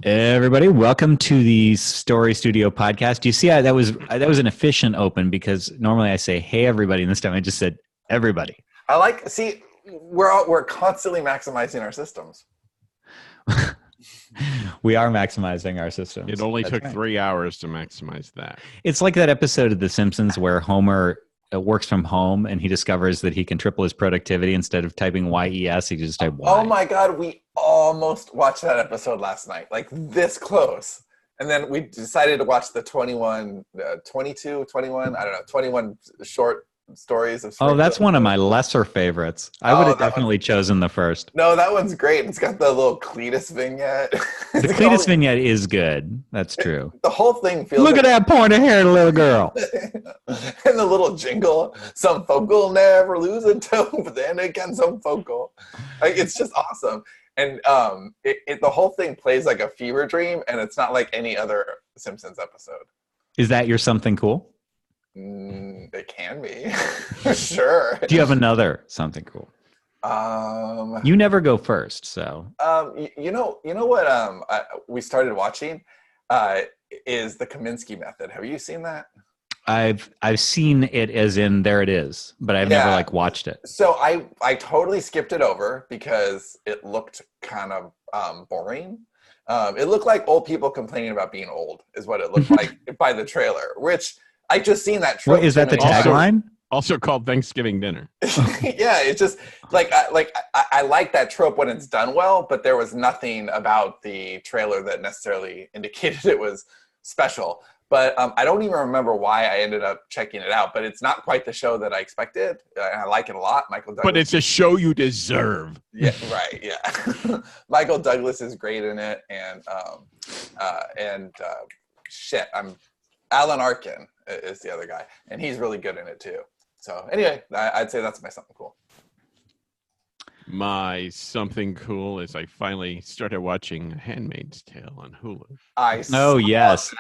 Everybody, welcome to the Story Studio podcast. Do you see how that was an efficient open, because normally I say, "Hey, everybody," and this time I just said, "Everybody." We're constantly maximizing our systems. We are maximizing our systems. It only took 3 hours to maximize that. It's like that episode of The Simpsons where Homer works from home and he discovers that he can triple his productivity. Instead of typing YES, he just type Y. Oh my God, we almost watched that episode last night, like this close. And then we decided to watch the 21 short stories of Oh, that's one of my lesser favorites. I would have definitely chosen the first. No, that one's great. It's got the little Cletus vignette. The Cletus vignette is good. That's true. The whole thing feels Look at that pointy-haired little girl. And the little jingle, some folk will never lose a toe, but then again, some folk will. Like, it's just awesome. And the whole thing plays like a fever dream, and it's not like any other Simpsons episode. Is that your something cool? It can be. Sure. Do you have another something cool? You never go first, so. You know what we started watching is the Kaminsky Method. Have you seen that? I've seen it, as in there it is, but I've never watched it. So I totally skipped it over because it looked kind of boring. It looked like old people complaining about being old is what it looked like by the trailer, which I just seen that trope. What, is that the tagline? Also called Thanksgiving dinner. Yeah, it's just I like that trope when it's done well, but there was nothing about the trailer that necessarily indicated it was special. But I don't even remember why I ended up checking it out. But it's not quite the show that I expected. I like it a lot. Michael Douglas. But it's a show you deserve. Yeah, right. Yeah, Michael Douglas is great in it, and Alan Arkin is the other guy, and he's really good in it too. So anyway, I'd say that's my something cool. My something cool is I finally started watching Handmaid's Tale on Hulu. Yes.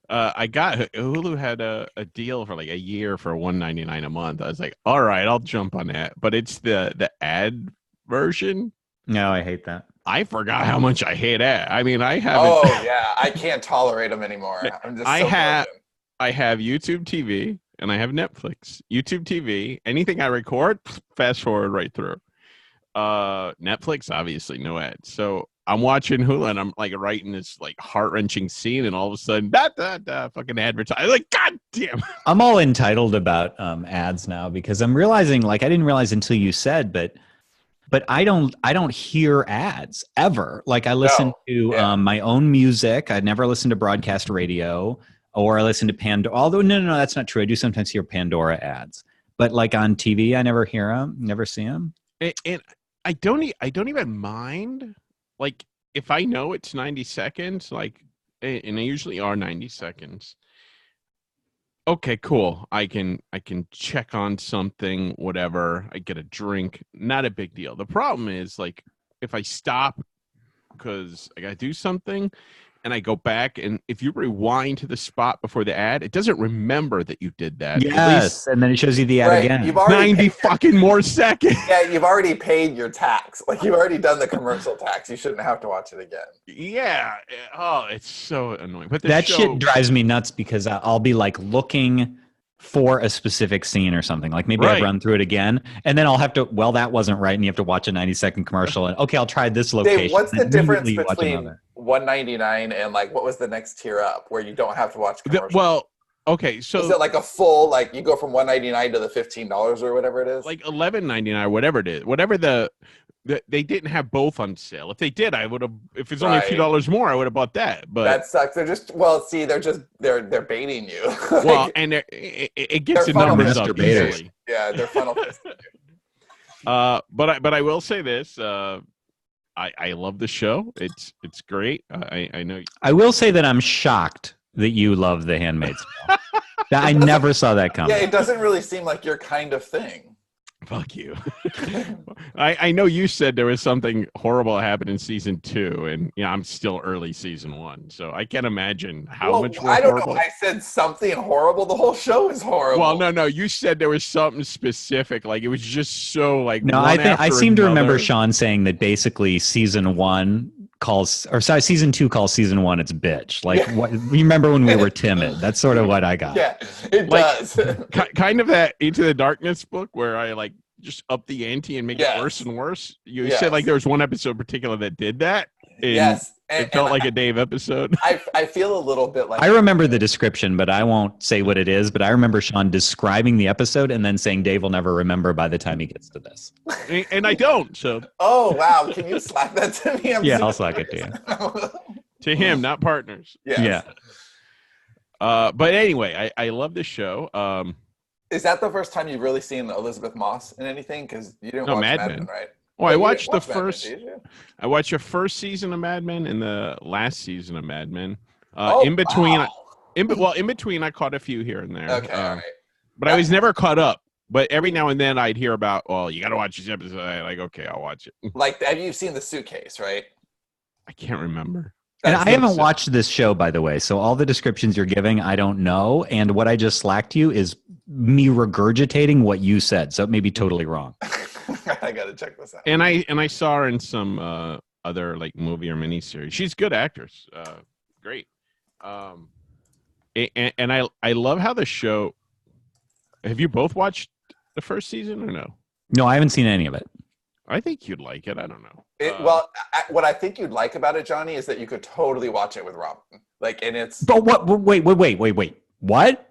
Hulu had a deal for like a year for $1.99 a month. I was like, all right, I'll jump on that. But it's the ad version. No, I hate that. I forgot how much I hate ad. I mean, I haven't. Oh yeah, I can't tolerate them anymore. I'm just. I have YouTube TV and I have Netflix. YouTube TV, anything I record, fast forward right through. Netflix, obviously, no ads. So I'm watching Hulu and I'm like writing this like heart-wrenching scene, and all of a sudden, fucking advertise. Like, God damn. I'm all entitled about ads now, because I'm realizing, like, I didn't realize until you said, but I don't hear ads ever. Like, I listen to my own music. I never listen to broadcast radio, or I listen to Pandora. Although no, that's not true. I do sometimes hear Pandora ads, but like on TV, I never hear them, never see them. And I don't even mind. Like, if I know it's 90 seconds, like, and they usually are 90 seconds. Okay, cool. I can check on something, whatever. I get a drink. Not a big deal. The problem is, like, if I stop because I got to do something and I go back, and if you rewind to the spot before the ad, it doesn't remember that you did that. Yes, and then it shows you the ad again. You've 90 fucking more seconds. Yeah, you've already paid your tax. Like, you've already done the commercial tax. You shouldn't have to watch it again. Yeah. Oh, it's so annoying. But that shit drives me nuts, because I'll be like looking for a specific scene or something. Like, maybe I run through it again, and then I'll have to, that wasn't right, and you have to watch a 90-second commercial, and okay, I'll try this location. Dave, what's the difference between $1.99 and, like, what was the next tier up where you don't have to watch commercials? Well, okay, so is it like a full, like, you go from $1.99 to the $15 or whatever it is? Like $11.99 or whatever it is. Whatever they didn't have both on sale. If they did, I would have. If it's only a few dollars more, I would have bought that. But that sucks. They're just they're baiting you. Well, and it gets the numbers up easily. Yeah, they're funnel fisting you. But I will say this. I love the show. It's great. I know. I will say that I'm shocked that you love The Handmaid's Tale. I never saw that coming. Yeah, it doesn't really seem like your kind of thing. Fuck you. I know you said there was something horrible happened in season 2, and I'm still early season 1, so I can't imagine how much more I don't horrible. know. I said something horrible. The whole show is horrible. Well, no. You said there was something specific. Like, it was just so like. No, I seem to remember Sean saying that basically season 1 calls, or sorry, season 2 calls season 1 its bitch. Like, what? Remember when we were timid? That's sort of what I got. Yeah, it does. Kind of that Into the Darkness book where I like just up the ante and make it worse and worse. You said like there was one episode in particular that did that. Yes. It felt like a Dave episode. I feel a little bit like... I remember the description, but I won't say what it is. But I remember Sean describing the episode and then saying Dave will never remember by the time he gets to this. And I don't, so... Oh, wow. Can you slack that to me? I'll slack it to you. To him, not partners. Yes. Yeah. But anyway, I love this show. Is that the first time you've really seen Elizabeth Moss in anything? Because you didn't watch Mad Men, right? Oh, I watched the first. I watched the first season of Mad Men and the last season of Mad Men. In between, in between, I caught a few here and there. Okay, all right. But I was never caught up. But every now and then, I'd hear about, well, you got to watch this episode. I'm like, okay, I'll watch it. Like, have you seen The Suitcase? Right? I can't remember. And I haven't watched this show, by the way. So all the descriptions you're giving, I don't know. And what I just slacked you is me regurgitating what you said. So it may be totally wrong. I got to check this out. And I saw her in some other like movie or miniseries. She's a good actress. Great. And I love how the show. Have you both watched the first season or no? No, I haven't seen any of it. I think you'd like it. I don't know. What I think you'd like about it, Johnny, is that you could totally watch it with Robin. Like, and it's... But what? Wait. What?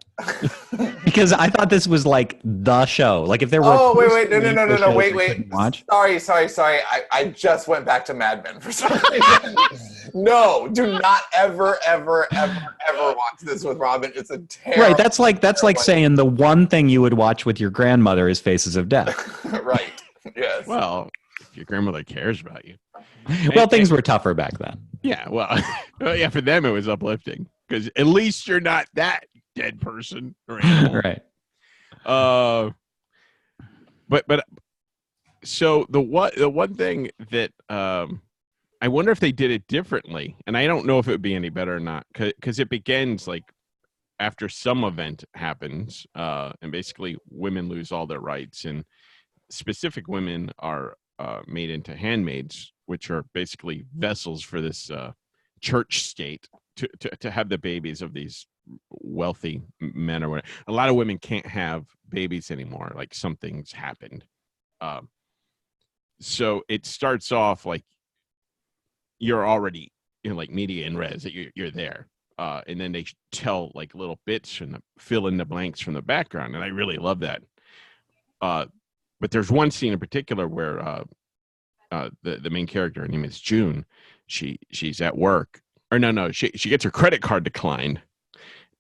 Because I thought this was like the show. Like if there were... Oh, wait. No. Wait. Watch. Sorry. I just went back to Mad Men for some reason. No, do not ever watch this with Robin. It's a terrible... Right, that's like saying the one thing you would watch with your grandmother is Faces of Death. Right. Yes. Well, if your grandmother cares about you. Well, things were tougher back then. Yeah, well, yeah, for them it was uplifting because at least you're not that dead person or animal. Right. But so the one thing that I wonder if they did it differently, and I don't know if it would be any better or not, because it begins like after some event happens, and basically women lose all their rights, and specific women are made into handmaids, which are basically vessels for this church state to have the babies of these wealthy men or whatever. A lot of women can't have babies anymore. Like something's happened. So it starts off like you're already in like media and res that you're there. And then they tell like little bits and fill in the blanks from the background. And I really love that. But there's one scene in particular where the main character, her name is June. She's at work, or no, she gets her credit card declined,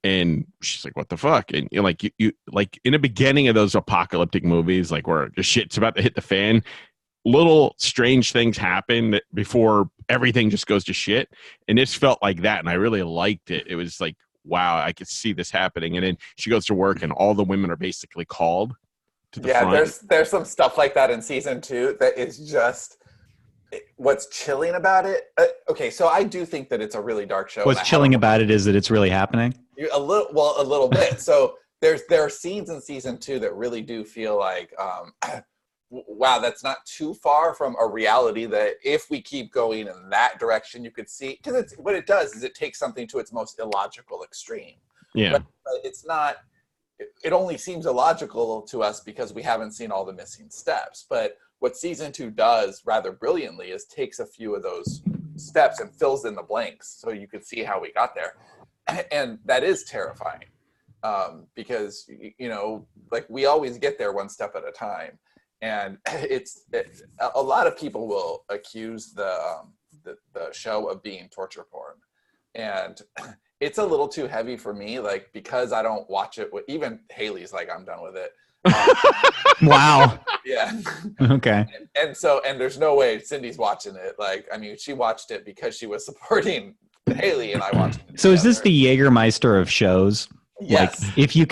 and she's like, "What the fuck?" And you like in the beginning of those apocalyptic movies, like where the shit's about to hit the fan, little strange things happen before everything just goes to shit. And this felt like that, and I really liked it. It was like, wow, I could see this happening. And then she goes to work, and all the women are basically called. There's some stuff like that in season 2 that is just what's chilling about it. Okay, so I do think that it's a really dark show. What's chilling about it is that it's really happening. A little bit. So there are scenes in season 2 that really do feel like, wow, that's not too far from a reality that if we keep going in that direction, you could see, because what it does is it takes something to its most illogical extreme. Yeah, but it's not. It only seems illogical to us because we haven't seen all the missing steps. But what season 2 does rather brilliantly is takes a few of those steps and fills in the blanks so you could see how we got there. And that is terrifying because, like we always get there one step at a time. And a lot of people will accuse the show of being torture porn. And it's a little too heavy for me, like, because I don't watch it. Even Haley's like, I'm done with it. Wow. Yeah. Okay. And there's no way Cindy's watching it. Like, I mean, she watched it because she was supporting Haley, and I watched it. So is this the Jägermeister of shows? Yes. Like, if you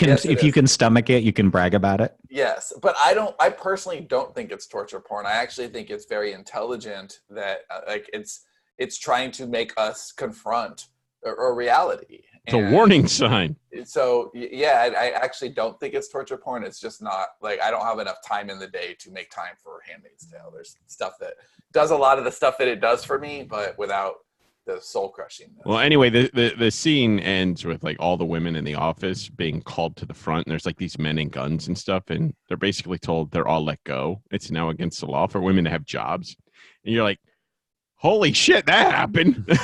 can stomach it, you can brag about it. Yes, but I personally don't think it's torture porn. I actually think it's very intelligent that like it's trying to make us confront a reality. It's a warning sign. So yeah, I actually don't think it's torture porn. It's just not like I don't have enough time in the day to make time for Handmaid's Tale. There's stuff that does a lot of the stuff that it does for me, but without the soul crushing. Well, anyway, the scene ends with like all the women in the office being called to the front, and there's like these men in guns and stuff, and they're basically told they're all let go. It's now against the law for women to have jobs, and you're like, holy shit, that happened.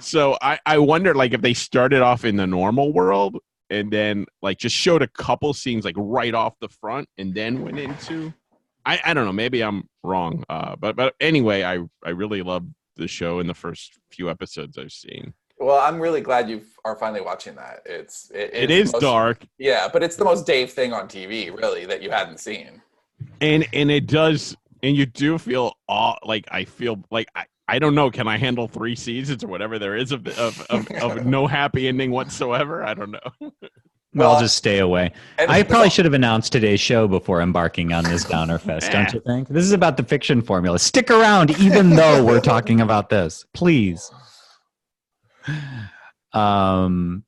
So I wonder, like, if they started off in the normal world and then like just showed a couple scenes like right off the front and then went into, I don't know, maybe I'm wrong. But anyway, I really loved the show in the first few episodes I've seen. Well, I'm really glad you are finally watching that. It is dark. Yeah, but it's the most Dave thing on TV, really, that you hadn't seen. And it does, and you do feel like I feel like I don't know. Can I handle 3 seasons or whatever there is of no happy ending whatsoever? I don't know. Well, I'll just stay away. I probably should have announced today's show before embarking on this downer fest, don't you think? This is about the fiction formula. Stick around, even though we're talking about this, please. Do you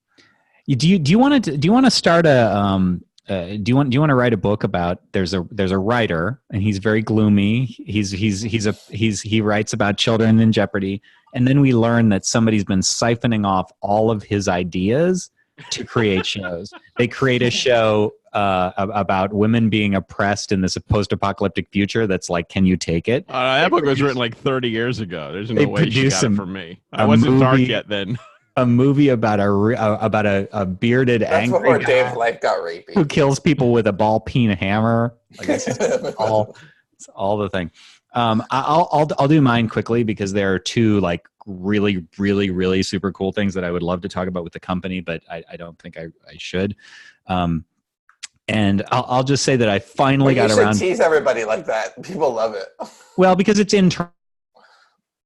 want to start a? Do you want to write a book about? There's a writer, and he's very gloomy. He writes about children in jeopardy, and then we learn that somebody's been siphoning off all of his ideas to create shows. They create a show about women being oppressed in this post-apocalyptic future that's like, can you take it? That book was written like 30 years ago. There's no way she got it from me. I wasn't dark yet then. A movie about a bearded angry before guy Dave's life got rapey, who kills people with a ball peen hammer. Like it's all the thing. I'll do mine quickly because there are 2 like really, really, really super cool things that I would love to talk about with the company, but I don't think I should. And I'll just say that I finally got around. You should tease everybody like that. People love it. Well, because it's internal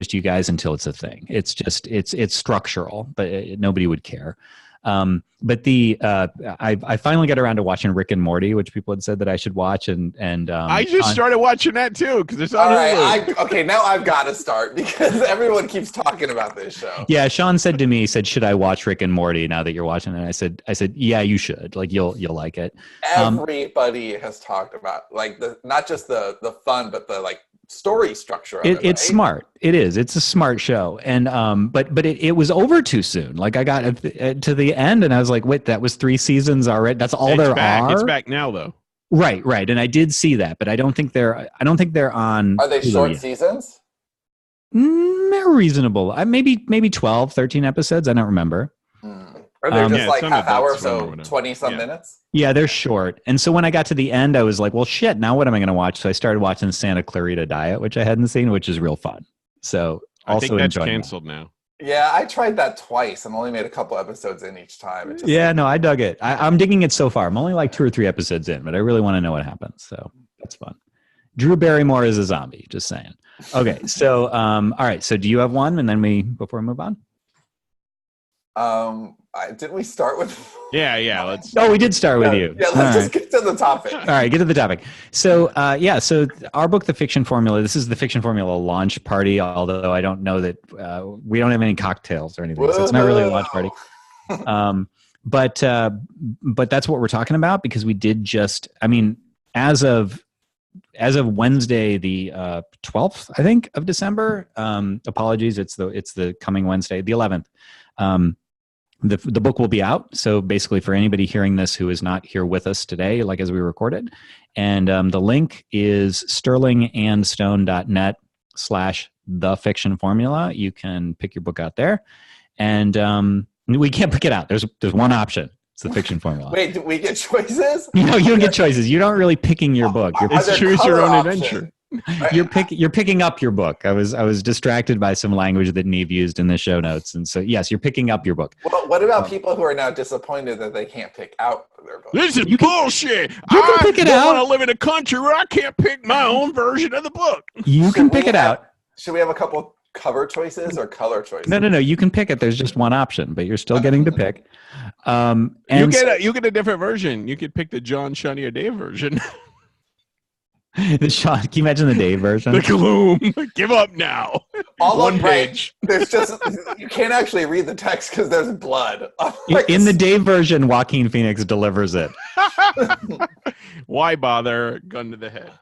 to you guys until it's a thing. It's just it's structural, but nobody would care. But I finally got around to watching Rick and Morty, which people had said that I should watch, and I just started watching that too because it's on Hulu. Okay, now I've got to start because everyone keeps talking about this show. Yeah, Sean said to me, should I watch Rick and Morty now that you're watching it? I said, yeah, you should. Like you'll like it. Everybody has talked about like not just the fun, but the like story structure of it's right? Smart. It is. It's a smart show. And but it was over too soon. Like I got to the end and I was like, wait, that was 3 seasons already. That's all there are. It's back now though. Right. And I did see that, but I don't think they're on. Are they short seasons? They're reasonable. Maybe 12, 13 episodes. I don't remember. Or they're just like half hour, so 20-some minutes? Yeah, they're short. And so when I got to the end, I was like, well, shit, now what am I going to watch? So I started watching Santa Clarita Diet, which I hadn't seen, which is real fun. So I think that's canceled now. Yeah, I tried that twice and only made a couple episodes in each time. No, I dug it. I'm digging it so far. I'm only like 2 or 3 episodes in, but I really want to know what happens. So that's fun. Drew Barrymore is a zombie, just saying. Okay, so all right. So do you have one? And then before we move on? Didn't we start with? Yeah. Let's. Oh, we did start with you. Yeah, let's just get to the topic. All right, get to the topic. So, so our book, The Fiction Formula. This is the Fiction Formula launch party. Although I don't know that we don't have any cocktails or anything, so it's not really a launch party. But that's what we're talking about because we did just. I mean, as of Wednesday, the 12th, I think, of December. Apologies, it's the coming Wednesday, the 11th. The book will be out. So basically for anybody hearing this who is not here with us today, like as we record it. And the link is sterlingandstone.net/thefictionformula. You can pick your book out there. And we can't pick it out. There's one option. It's the fiction formula. Wait, do we get choices? No, you don't get choices. You're not really picking your book. It's choose your own adventure. You're picking up your book. I was distracted by some language that Neve used in the show notes, and so yes, you're picking up your book. Well, what about people who are now disappointed that they can't pick out their book? This is bullshit. You can pick it out. I want to live in a country where I can't pick my own version of the book. You can pick it out. Should we have a couple cover choices or color choices? No. You can pick it. There's just one option, but you're still getting to pick. You get a different version. You could pick the John, Shani, or Dave version. Sean, can you imagine the Dave version? The gloom. Give up now. One page. There's just you can't actually read the text because there's blood. In the Dave version, Joaquin Phoenix delivers it. Why bother? Gun to the head.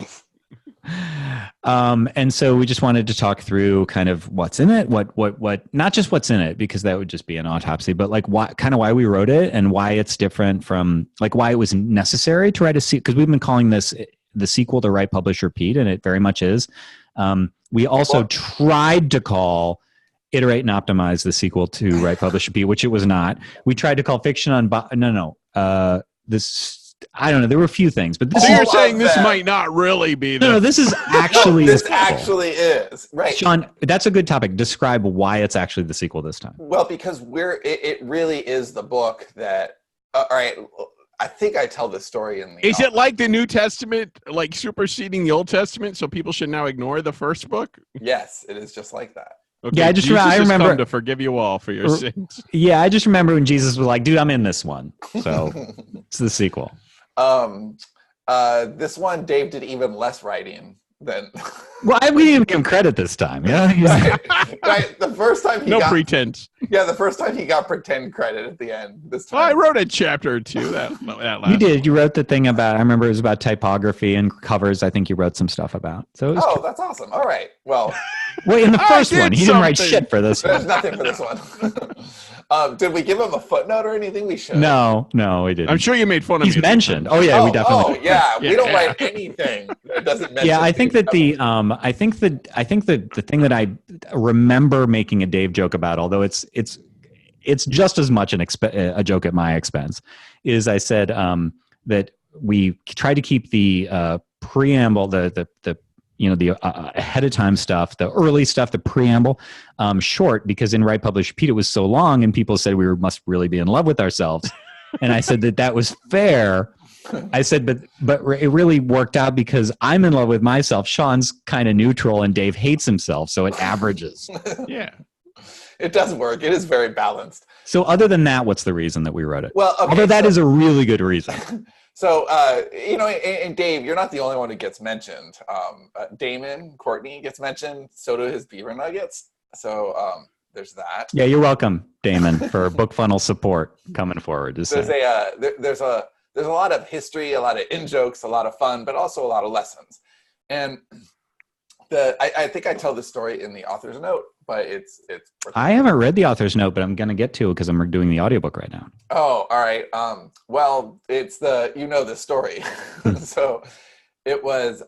And so we just wanted to talk through kind of what's in it, what not just what's in it, because that would just be an autopsy, but like why we wrote it and why it's different from like why it was necessary to write a sequel, because we've been calling this the sequel to Write, Publish, Repeat, and it very much is. We also tried to call Iterate and Optimize the sequel to Write, Publish, Repeat, which it was not. We tried to call Fiction on this. I don't know. There were a few things, but this. So you're saying this might not really be. No, this is actually. This actually is right, Sean. That's a good topic. Describe why it's actually the sequel this time. Well, because it really is the book that. All right, I think I tell this story in the. Is it like the New Testament, like superseding the Old Testament, so people should now ignore the first book? Yes, it is just like that. Okay, yeah, I remember to forgive you all for your sins. Yeah, I just remember when Jesus was like, "Dude, I'm in this one." So it's the sequel. This one, Dave did even less writing than. Well, we didn't give him credit this time. Yeah, right. The first time he no got pretense. Yeah, the first time he got pretend credit at the end. This time, well, I wrote a chapter or two. That last you did. You wrote the thing about. I remember it was about typography and covers. I think you wrote some stuff about. So. That's awesome. All right. Well. Well, in the first one, he didn't write shit for this one. There's nothing for this one. Did we give him a footnote or anything? We should. No, we didn't. I'm sure you made fun of. He's mentioned. Oh yeah, we definitely. Oh yeah, we don't write anything that doesn't mention. Yeah, I think that I think the thing that I remember making a Dave joke about, although it's just as much a joke at my expense, is I said that we tried to keep the preamble, the ahead of time stuff, the early stuff, the preamble, short, because in Write, Publish, Repeat, it was so long and people said we must really be in love with ourselves. And I said that was fair. I said, but it really worked out because I'm in love with myself. Sean's kind of neutral and Dave hates himself. So it averages. Yeah. It does work. It is very balanced. So other than that, what's the reason that we wrote it? Well, okay, although that is a really good reason. So, and Dave, you're not the only one who gets mentioned. Damon, Courtney gets mentioned. So do his beaver nuggets. So there's that. Yeah, you're welcome, Damon, for book funnel support coming forward. There's a lot of history, a lot of in-jokes, a lot of fun, but also a lot of lessons. And I think I tell this story in the author's note, but it's. I haven't read the author's note, but I'm going to get to it because I'm doing the audiobook right now. Oh, all right. Well, it's the story. So it was.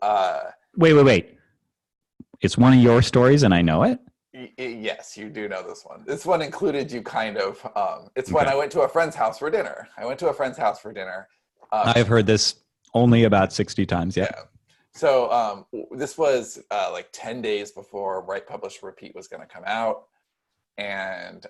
Wait. It's one of your stories and I know it? Yes, you do know this one. This one included you kind of. It's when I went to a friend's house for dinner. I've heard this only about 60 times. Yeah. So this was like 10 days before Write, Publish, Repeat was going to come out. And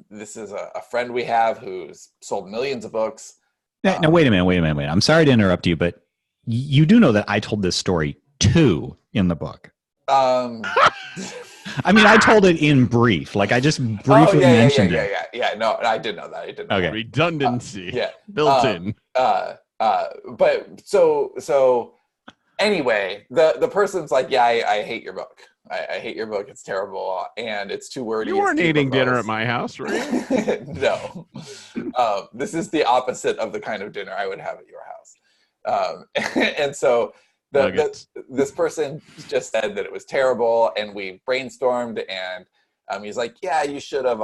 this is a friend we have who's sold millions of books. Now, wait a minute. I'm sorry to interrupt you, but you do know that I told this story too in the book. I mean, I told it in brief. Like I just briefly mentioned it. Yeah. No, I did know that. Okay. Redundancy. Built in. But so anyway, the person's like, yeah, I hate your book. I hate your book. It's terrible, and it's too wordy. You weren't eating dinner at my house, right? No. This is the opposite of the kind of dinner I would have at your house. And so this person just said that it was terrible, and we brainstormed, and he's like, yeah, you should have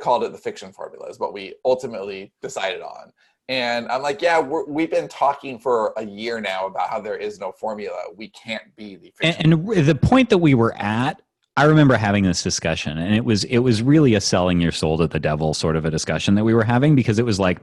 called it the fiction formula is what we ultimately decided on. And I'm like, yeah, we've been talking for a year now about how there is no formula. We can't be the fiction. And the point that we were at, I remember having this discussion, and it was really a selling your soul to the devil sort of a discussion that we were having, because it was like,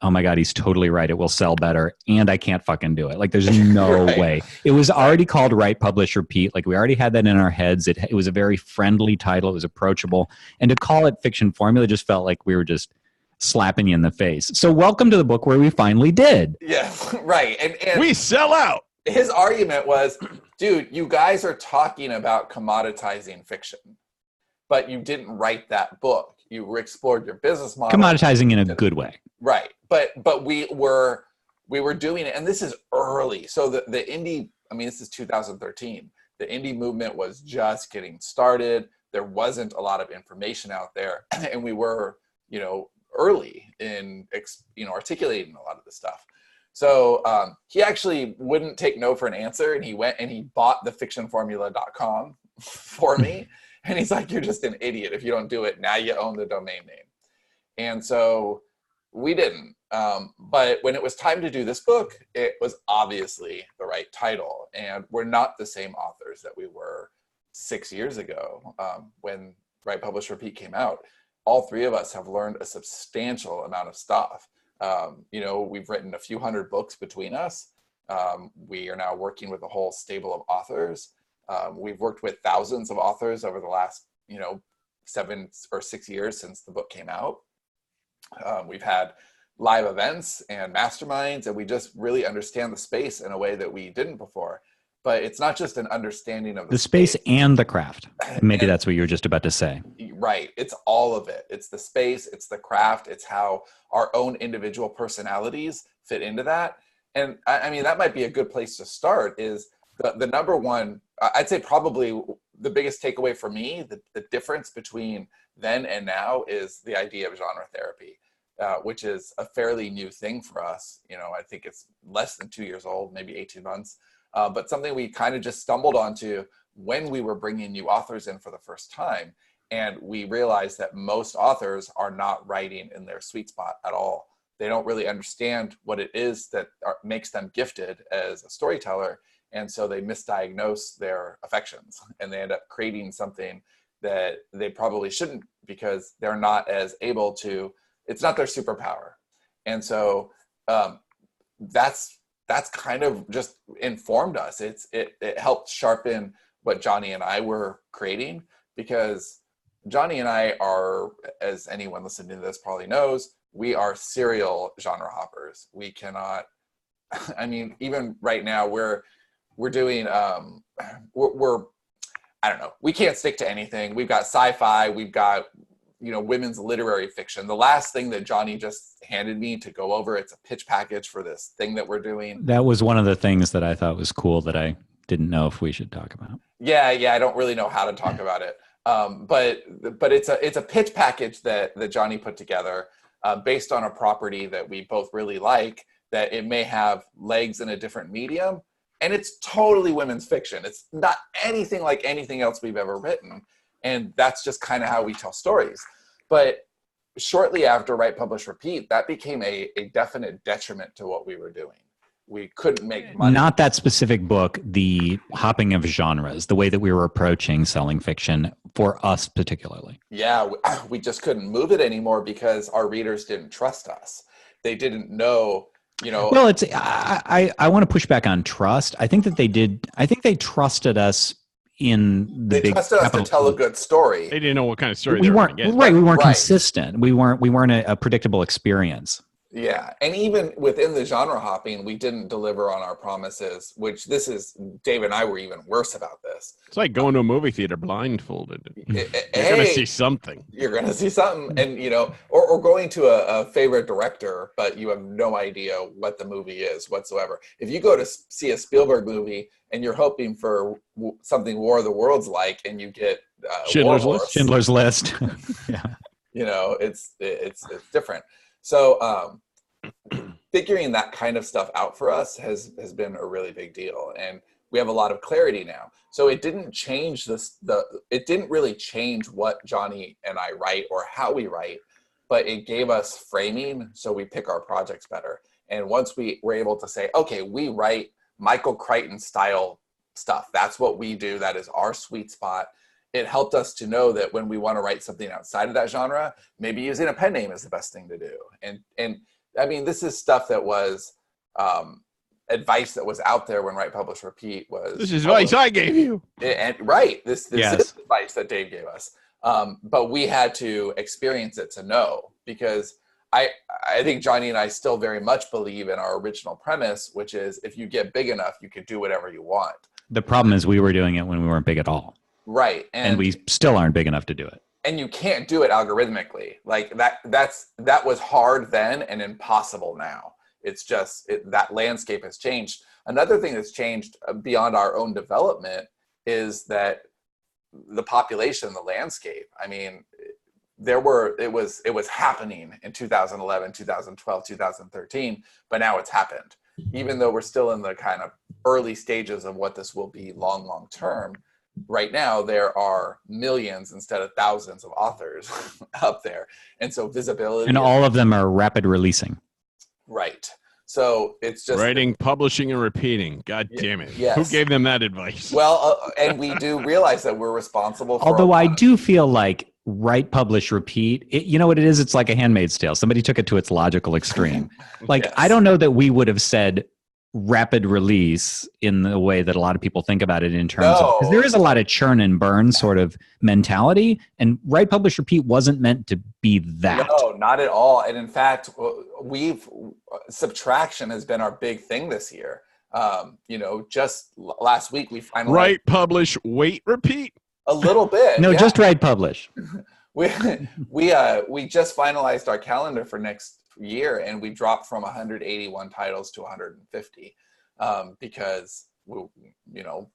oh my God, he's totally right. It will sell better, and I can't fucking do it. Like, there's no way. It was already called Write, Publish, Repeat. Like, we already had that in our heads. It was a very friendly title. It was approachable. And to call it fiction formula just felt like we were just slapping you in the face. So welcome to the book where we finally did. Yeah, right. And we sell out. His argument was, dude, you guys are talking about commoditizing fiction, but you didn't write that book. You explored your business model. Commoditizing in a good way. Right. But we were we were doing it, and this is early. So the indie, I mean, this is 2013. The indie movement was just getting started. There wasn't a lot of information out there, and we were, early in, articulating a lot of this stuff. So he actually wouldn't take no for an answer, and he went and he bought the fictionformula.com for me. And he's like, "You're just an idiot if you don't do it. Now you own the domain name." And so we didn't. But when it was time to do this book, it was obviously the right title. And we're not the same authors that we were 6 years ago when Write, Publish, Repeat came out. All three of us have learned a substantial amount of stuff. We've written a few hundred books between us. We are now working with a whole stable of authors. We've worked with thousands of authors over the last, 7 or 6 years since the book came out. We've had live events and masterminds, and we just really understand the space in a way that we didn't before. But it's not just an understanding of the space and the craft. Maybe that's what you were just about to say. Right. It's all of it. It's the space, it's the craft, it's how our own individual personalities fit into that. And I mean, that might be a good place to start is the number one, I'd say probably the biggest takeaway for me, the difference between then and now is the idea of genre therapy, which is a fairly new thing for us. I think it's less than 2 years old, maybe 18 months. But something we kind of just stumbled onto when we were bringing new authors in for the first time. And we realized that most authors are not writing in their sweet spot at all. They don't really understand what it is that makes them gifted as a storyteller. And so they misdiagnose their affections and they end up creating something that they probably shouldn't because they're not as able to, it's not their superpower. And so that's kind of just informed us. It helped sharpen what Johnny and I were creating, because Johnny and I are, as anyone listening to this probably knows, we are serial genre hoppers. We cannot, I mean, even right now we're doing, we're I don't know, we can't stick to anything. We've got sci-fi, we've got, women's literary fiction. The last thing that Johnny just handed me to go over, it's a pitch package for this thing that we're doing. That was one of the things that I thought was cool that I didn't know if we should talk about. Yeah, I don't really know how to talk about it. But it's a pitch package that Johnny put together based on a property that we both really like, that it may have legs in a different medium. And it's totally women's fiction. It's not anything like anything else we've ever written. And that's just kind of how we tell stories. But shortly after Write, Publish, Repeat, that became a definite detriment to what we were doing. We couldn't make money. Not that specific book, the hopping of genres, the way that we were approaching selling fiction for us particularly. Yeah, we just couldn't move it anymore because our readers didn't trust us. They didn't know, Well, it's I want to push back on trust. I think that they did. I think they trusted us they trusted us to tell a good story. They didn't know what kind of story we they were weren't going to get. right. We weren't consistent. We weren't a predictable experience. Yeah, and even within the genre hopping, we didn't deliver on our promises, which Dave and I were even worse about this. It's like going to a movie theater blindfolded. You're Hey, going to see something. You're going to see something, and or going to a favorite director, but you have no idea what the movie is whatsoever. If you go to see a Spielberg movie and you're hoping for something War of the Worlds like, and you get Schindler's List. Schindler's List. Yeah. It's different. So figuring that kind of stuff out for us has been a really big deal, and we have a lot of clarity now. So it didn't change it didn't really change what Johnny and I write or how we write, but it gave us framing so we pick our projects better. And once we were able to say, okay, we write Michael Crichton style stuff. That's what we do. That is our sweet spot. It helped us to know that when we want to write something outside of that genre, maybe using a pen name is the best thing to do. And I mean, this is stuff that was advice that was out there when Write, Publish, Repeat was. This is advice I gave you. This is advice that Dave gave us. But we had to experience it to know, because I think Johnny and I still very much believe in our original premise, which is if you get big enough, you can do whatever you want. The problem is we were doing it when we weren't big at all. Right. And we still aren't big enough to do it. And you can't do it algorithmically. Like that was hard then and impossible now. It's just that landscape has changed. Another thing that's changed beyond our own development is that the population, the landscape. I mean, it was happening in 2011, 2012, 2013, but now it's happened. Even though we're still in the kind of early stages of what this will be long term, right now there are millions instead of thousands of authors up there. And so visibility. And all of them are rapid releasing. Right. So it's just writing, publishing, and repeating. God damn it. Yes. Who gave them that advice? Well, and we do realize that we're responsible for. Although I do feel like write, publish, repeat, you know what it is? It's like a Handmaid's Tale. Somebody took it to its logical extreme. Like, yes. I don't know that we would have said rapid release in the way that a lot of people think about it in terms of, because there is a lot of churn and burn sort of mentality, and write, publish, repeat wasn't meant to be that. No, not at all. And in fact, subtraction has been our big thing this year. Just last week we finally write, publish, wait, repeat. A little bit. No, just write, publish. We just finalized our calendar for next year, and we dropped from 181 titles to 150 because we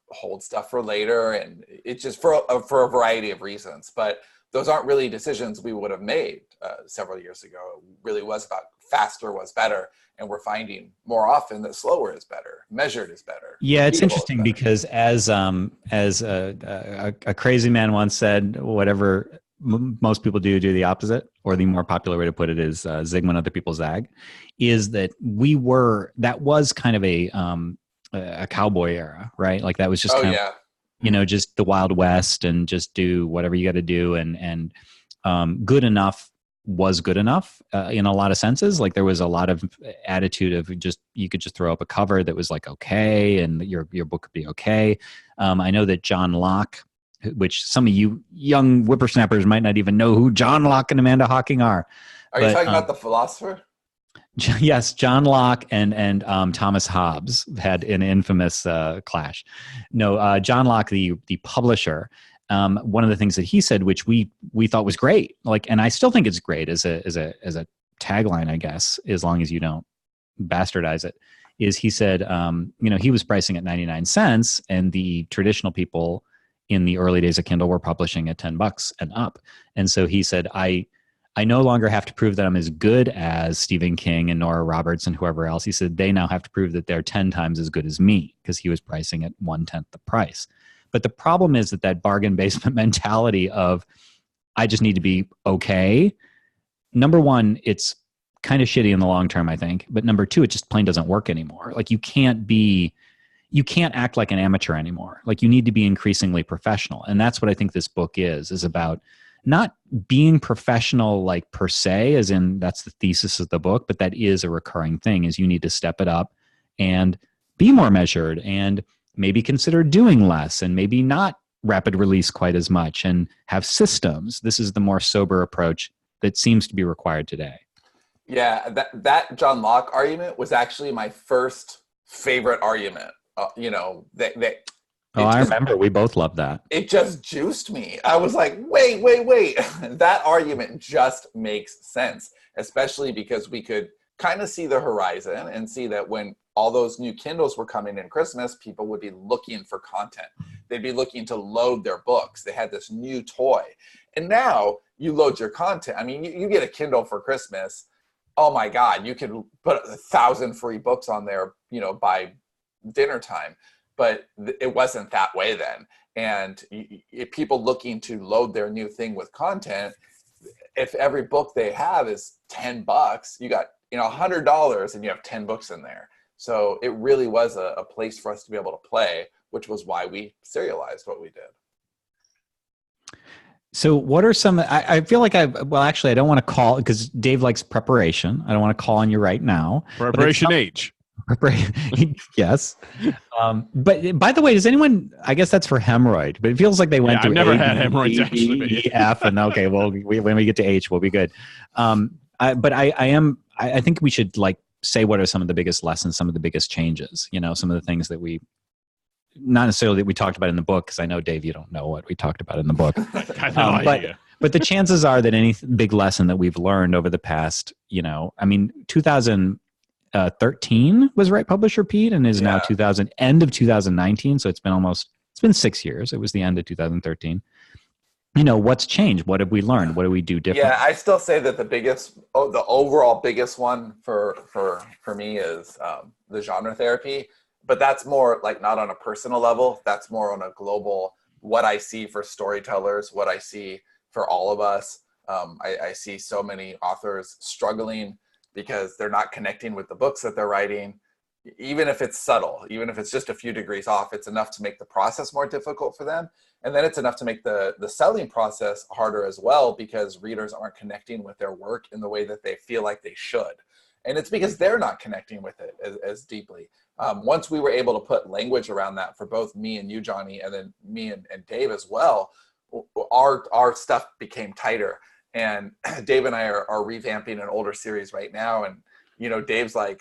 hold stuff for later, and it's just for a variety of reasons. But those aren't really decisions we would have made several years ago. It really was about faster was better, and we're finding more often that slower is better, measured is better. Yeah, it's interesting because as a crazy man once said, whatever most people do the opposite, or the more popular way to put it is zig when other people zag, is that that was kind of a cowboy era, right? Like that was just just the Wild West, and just do whatever you got to do, and good enough was good enough in a lot of senses. Like there was a lot of attitude of just, you could just throw up a cover that was like okay, and your book could be okay. I know that John Locke, which some of you young whippersnappers might not even know who John Locke and Amanda Hawking are. You talking about the philosopher? Yes, John Locke and Thomas Hobbes had an infamous clash. No, John Locke, the publisher, one of the things that he said, which we thought was great, like, and I still think it's great as a tagline, I guess, as long as you don't bastardize it, is he said, he was pricing at 99 cents, and the traditional people in the early days of Kindle were publishing at $10 and up. And so he said, I no longer have to prove that I'm as good as Stephen King and Nora Roberts and whoever else. He said, they now have to prove that they're 10 times as good as me, because he was pricing at 1/10 the price. But the problem is that bargain basement mentality of, I just need to be okay. Number one, it's kind of shitty in the long term, I think. But number two, it just plain doesn't work anymore. Like you can't act like an amateur anymore. Like you need to be increasingly professional. And that's what I think this book is about, not being professional like per se, as in that's the thesis of the book, but that is a recurring thing, is you need to step it up and be more measured, and maybe consider doing less, and maybe not rapid release quite as much, and have systems. This is the more sober approach that seems to be required today. Yeah, that John Locke argument was actually my first favorite argument. I remember we both loved that. It just juiced me. I was like, wait. That argument just makes sense, especially because we could kind of see the horizon and see that when all those new Kindles were coming in Christmas, people would be looking for content. They'd be looking to load their books. They had this new toy. And now you load your content. I mean, you get a Kindle for Christmas. Oh my God, you could put 1,000 free books on there, by dinner time. But it wasn't that way then. And if people looking to load their new thing with content, if every book they have is $10, you got $100 and you have 10 books in there. So it really was a place for us to be able to play, which was why we serialized what we did. So what are some, I feel like I don't want to call, because Dave likes preparation. I don't want to call on you right now. Preparation H. Yes. But by the way, does anyone, I guess that's for hemorrhoid, but it feels like they went to I've never A, had hemorrhoids, E, actually. E, F, and okay, well, when we get to H, we'll be good. I think we should say what are some of the biggest lessons, some of the biggest changes, some of the things that not necessarily that we talked about in the book, because I know, Dave, you don't know what we talked about in the book. I have no idea. But the chances are that any big lesson that we've learned over the past, 2000, 2013 was Right Publish Repeat, and is now end of 2019. So it's been 6 years. It was the end of 2013. What's changed? What have we learned? What do we do different? Yeah, I still say that the overall biggest one for me is the genre therapy, but that's more like not on a personal level. That's more on a global, what I see for storytellers, what I see for all of us. I see so many authors struggling because they're not connecting with the books that they're writing. Even if it's subtle, even if it's just a few degrees off, it's enough to make the process more difficult for them. And then it's enough to make the selling process harder as well, because readers aren't connecting with their work in the way that they feel like they should. And it's because they're not connecting with it as deeply. Once we were able to put language around that for both me and you, Johnny, and then me and Dave as well, our stuff became tighter. And Dave and I are revamping an older series right now. And, Dave's like,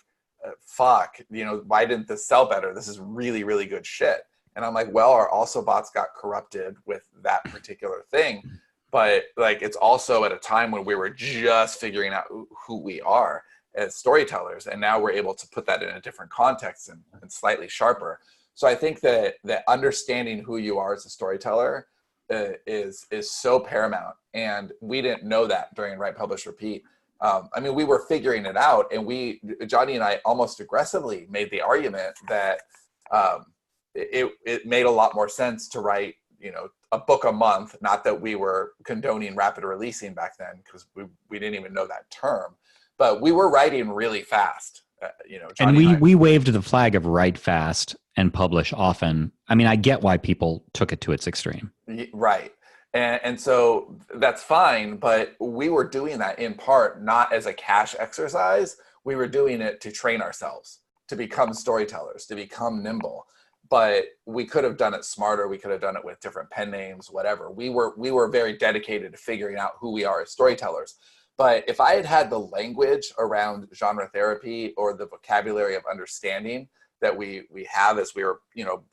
fuck, why didn't this sell better? This is really, really good shit. And I'm like, well, our also bots got corrupted with that particular thing. But like, it's also at a time when we were just figuring out who we are as storytellers. And now we're able to put that in a different context and slightly sharper. So I think that understanding who you are as a storyteller is so paramount. And we didn't know that during Write, Publish, Repeat. We were figuring it out, and Johnny and I almost aggressively made the argument that it made a lot more sense to write, a book a month. Not that we were condoning rapid releasing back then, because we didn't even know that term, but we were writing really fast. Johnny and we waved the flag of write fast and publish often. I get why people took it to its extreme. Right. And so that's fine, but we were doing that in part not as a cash exercise. We were doing it to train ourselves, to become storytellers, to become nimble. But we could have done it smarter. We could have done it with different pen names, whatever. We were very dedicated to figuring out who we are as storytellers. But if I had had the language around genre therapy or the vocabulary of understanding that we have as we were,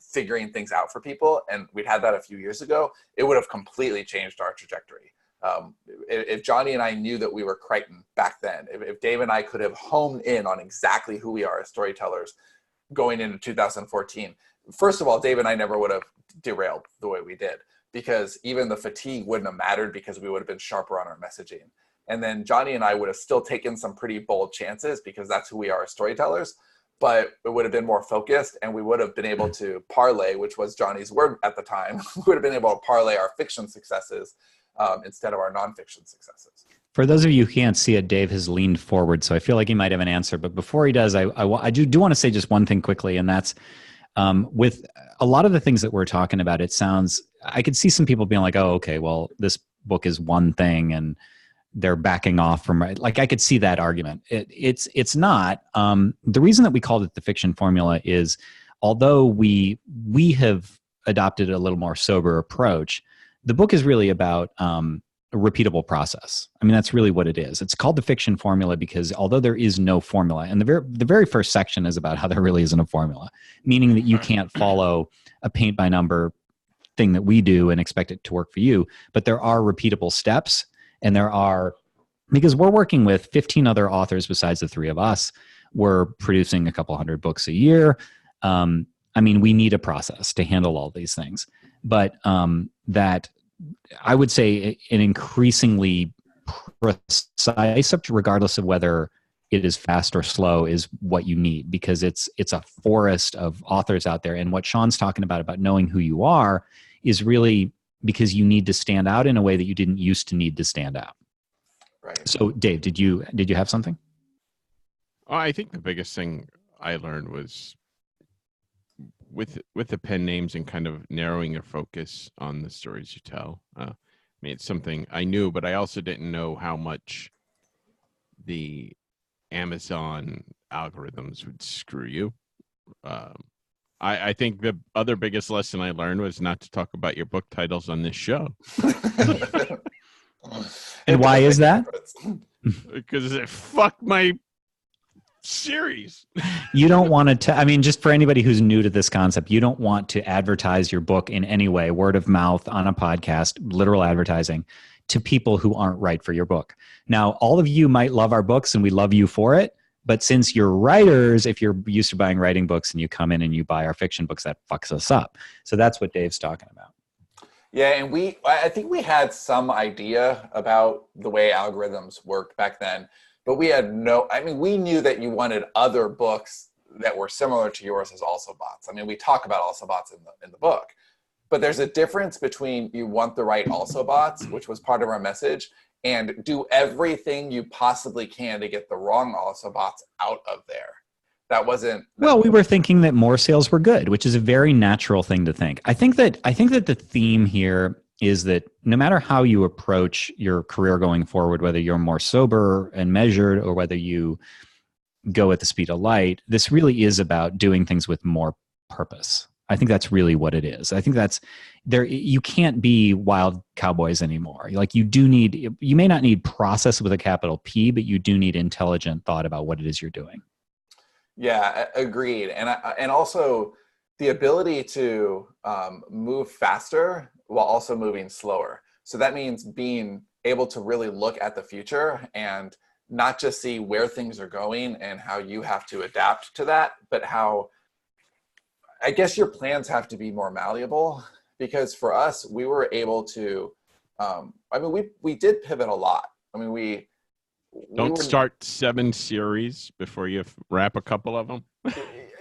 figuring things out for people, and we'd had that a few years ago, it would have completely changed our trajectory. If Johnny and I knew that we were Crichton back then, if Dave and I could have honed in on exactly who we are as storytellers going into 2014, first of all, Dave and I never would have derailed the way we did, because even the fatigue wouldn't have mattered, because we would have been sharper on our messaging. And then Johnny and I would have still taken some pretty bold chances, because that's who we are as storytellers, but it would have been more focused, and we would have been able to parlay, which was Johnny's word at the time. We would have been able to parlay our fiction successes instead of our nonfiction successes. For those of you who can't see it, Dave has leaned forward, so I feel like he might have an answer. But before he does, I do want to say just one thing quickly, and that's with a lot of the things that we're talking about, I could see some people being like, oh, okay, well, this book is one thing, and they're backing off from, like, I could see that argument. It's not. The reason that we called it the fiction formula is, although we have adopted a little more sober approach, the book is really about a repeatable process. That's really what it is. It's called the fiction formula because although there is no formula, and the very first section is about how there really isn't a formula, meaning that you can't follow a paint by number thing that we do and expect it to work for you, but there are repeatable steps. And because we're working with 15 other authors besides the three of us, we're producing a couple hundred books a year. We need a process to handle all these things. But that I would say an increasingly precise, regardless of whether it is fast or slow, is what you need, because it's a forest of authors out there. And what Sean's talking about knowing who you are, is really because you need to stand out in a way that you didn't used to need to stand out. Right. So Dave, did you have something? I think the biggest thing I learned was with the pen names and kind of narrowing your focus on the stories you tell. It's something I knew, but I also didn't know how much the Amazon algorithms would screw you. I think the other biggest lesson I learned was not to talk about your book titles on this show. And why is that? Because it fucked my series. You don't want to, just for anybody who's new to this concept, you don't want to advertise your book in any way, word of mouth, on a podcast, literal advertising, to people who aren't right for your book. Now, all of you might love our books and we love you for it, But since you're writers, if you're used to buying writing books and you come in and you buy our fiction books, that fucks us up. So that's what Dave's talking about. Yeah, and I think we had some idea about the way algorithms worked back then, but we had we knew that you wanted other books that were similar to yours as also bots. I mean, we talk about also bots in the book, but there's a difference between you want the right also bots, which was part of our message, and do everything you possibly can to get the wrong also bots out of there. That wasn't. Well, we were thinking that more sales were good, which is a very natural thing to think. I think that the theme here is that no matter how you approach your career going forward, whether you're more sober and measured or whether you go at the speed of light, this really is about doing things with more purpose. I think that's really what it is. I think that's there. You can't be wild cowboys anymore. Like you may not need process with a capital P, but you do need intelligent thought about what it is you're doing. Yeah, agreed. And also the ability to move faster while also moving slower. So that means being able to really look at the future and not just see where things are going and how you have to adapt to that, but how, I guess, your plans have to be more malleable. Because for us, we were able to, we did pivot a lot. I mean, we Don't start 7 series before you wrap a couple of them.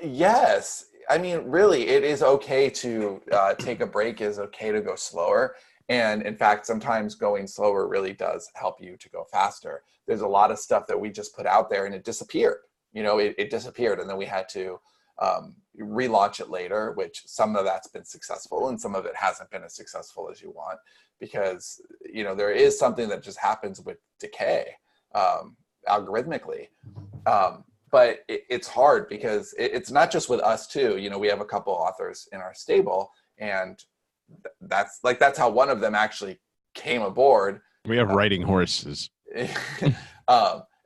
Yes. I mean, really, it is okay to take a break. It is okay to go slower. And in fact, sometimes going slower really does help you to go faster. There's a lot of stuff that we just put out there and it disappeared. It disappeared, and then we had to relaunch it later, which some of that's been successful and some of it hasn't been as successful as you want, because there is something that just happens with decay algorithmically. But it's hard because it's not just with us too. We have a couple authors in our stable, and that's how one of them actually came aboard. We have writing horses.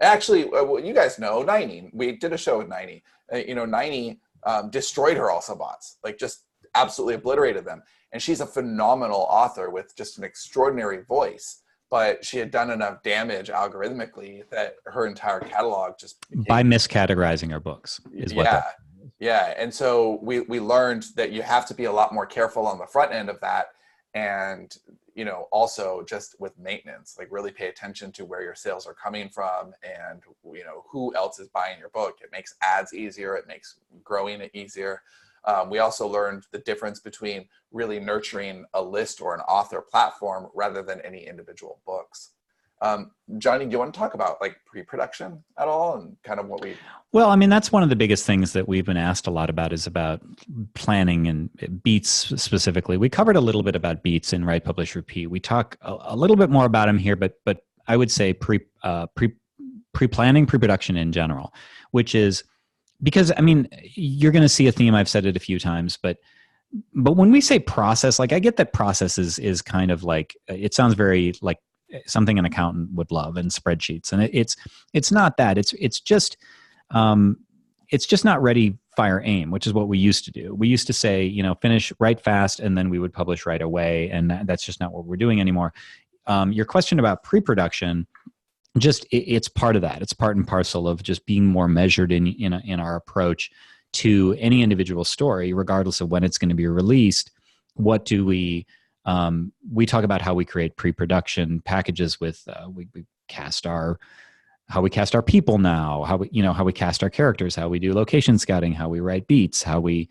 Actually, you guys know 90. We did a show with 90. 90 destroyed her also bots, like just absolutely obliterated them. And she's a phenomenal author with just an extraordinary voice. But she had done enough damage algorithmically that her entire catalog just by miscategorizing her books is what that is. Yeah. And so we learned that you have to be a lot more careful on the front end of that. And, also just with maintenance, like really pay attention to where your sales are coming from and, who else is buying your book. It makes ads easier. It makes growing it easier. We also learned the difference between really nurturing a list or an author platform rather than any individual books. Johnny, do you want to talk about like pre-production at all and kind of what we... Well, I mean, that's one of the biggest things that we've been asked a lot about is about planning and beats specifically. We covered a little bit about beats in Write, Publish, Repeat. We talk a little bit more about them here, but I would say pre-planning, pre-production in general, which is because, I mean, you're going to see a theme. I've said it a few times, but when we say process, like I get that process is kind of like, it sounds very like something an accountant would love and spreadsheets. And it's not that. It's just not ready, fire, aim, which is what we used to do. We used to say, finish, write fast, and then we would publish right away. And that's just not what we're doing anymore. Your question about pre-production, it's part of that. It's part and parcel of just being more measured in our approach to any individual story, regardless of when it's going to be released. What do we talk about how we create pre-production packages with we cast how we cast our people now, how we cast our characters, how we do location scouting, how we write beats, how we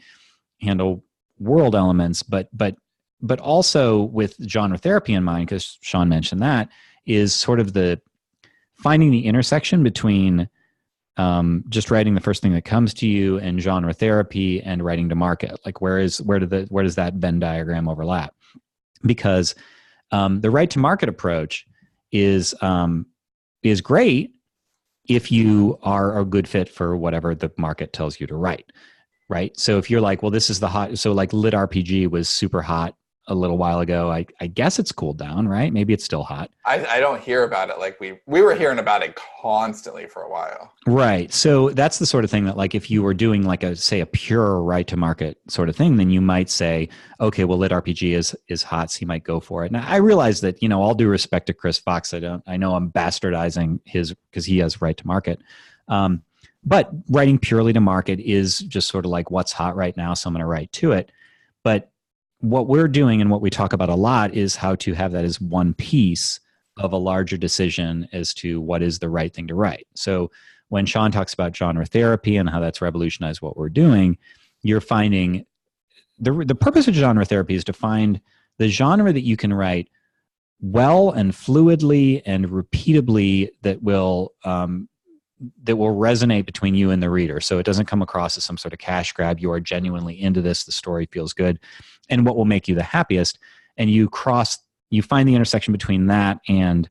handle world elements, but also with genre therapy in mind, because Sean mentioned that, is sort of the finding the intersection between just writing the first thing that comes to you and genre therapy and writing to market. Like where does that Venn diagram overlap? Because the write to market approach is great if you are a good fit for whatever the market tells you to write, right? So if you're like, well, this is the hot, so like lit RPG was super hot a little while ago. I guess it's cooled down, right? Maybe it's still hot. I don't hear about it like we were hearing about it constantly for a while. Right. So that's the sort of thing that, like, if you were doing like a pure right to market sort of thing, then you might say, okay, well, lit RPG is hot, so you might go for it. Now I realize that, all due respect to Chris Fox, I know I'm bastardizing his, because he has right to market. But writing purely to market is just sort of like what's hot right now, so I'm going to write to it. But what we're doing and what we talk about a lot is how to have that as one piece of a larger decision as to what is the right thing to write. So when Sean talks about genre therapy and how that's revolutionized what we're doing, you're finding the purpose of genre therapy is to find the genre that you can write well and fluidly and repeatably that will resonate between you and the reader. So it doesn't come across as some sort of cash grab. You are genuinely into this. The story feels good. And what will make you the happiest. And you find the intersection between that and